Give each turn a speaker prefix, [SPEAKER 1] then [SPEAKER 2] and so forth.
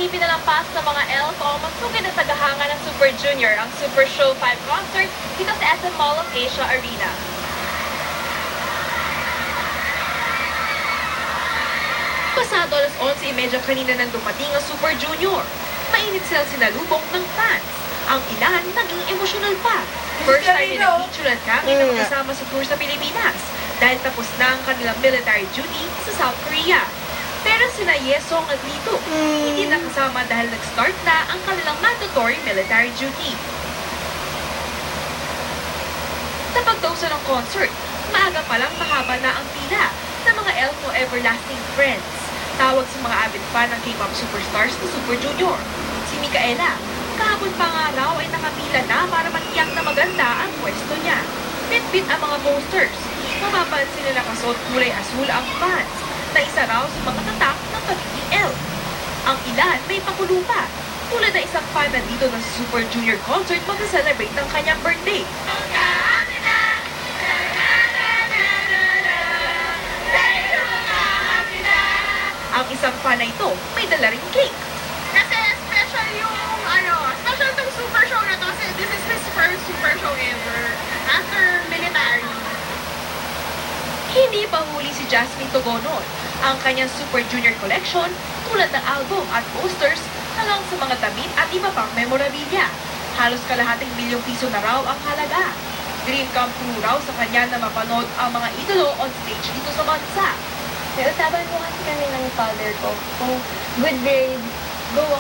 [SPEAKER 1] hindi pinalampas ng mga elf o masugid na tagahanga ng Super Junior ang Super Show 5 concert dito sa SM Mall of Asia Arena. Pasado alas 11:30 kanina nang dumating ang Super Junior. Mainit silang sinalubong ng fans. Ang ilan naging emosyonal pa. First time nila picture at kami na magkasama sa tour sa Pilipinas dahil tapos na ang kanilang military duty sa South Korea. Pero sina Yesong at Lito hindi nakasama dahil nag-start na ang kanilang mandatory military duty. Sa pagtausa ng concert, maaga pa lang mahaba na ang pila ng mga Elfo Everlasting Friends. Tawag sa mga avid fan ng K-pop superstars na Super Junior. Si Micaela, kahapon pa nga raw ay nakapila na para matiyak na maganda ang pwesto niya. Bit-bit ang mga posters. Mapapansin na nakasuot kulay asul ang fans na isa raw sa mga tatak ng pagiging elf. Ang ilan may pakulo pa. Tulad na isang fan na dito ng Super Junior concert mag-celebrate ng kanyang birthday. Ang isang fan na ito may dala ring cake.
[SPEAKER 2] Kasi special yung, special tong super show na to kasi this is his first super show ever after military.
[SPEAKER 1] Hindi pa huli si Jasmine Togonon. Ang kanyang Super Junior collection tulad ng album at posters hanggang sa mga damit at iba pang memorabilia. Halos kalahating ₱1,000,000 na raw ang halaga. Dream come true raw sa kanya na mapanood ang mga idolo on stage dito sa bansa.
[SPEAKER 3] May usapan po kasi kami ng father ko kung good grades, go ako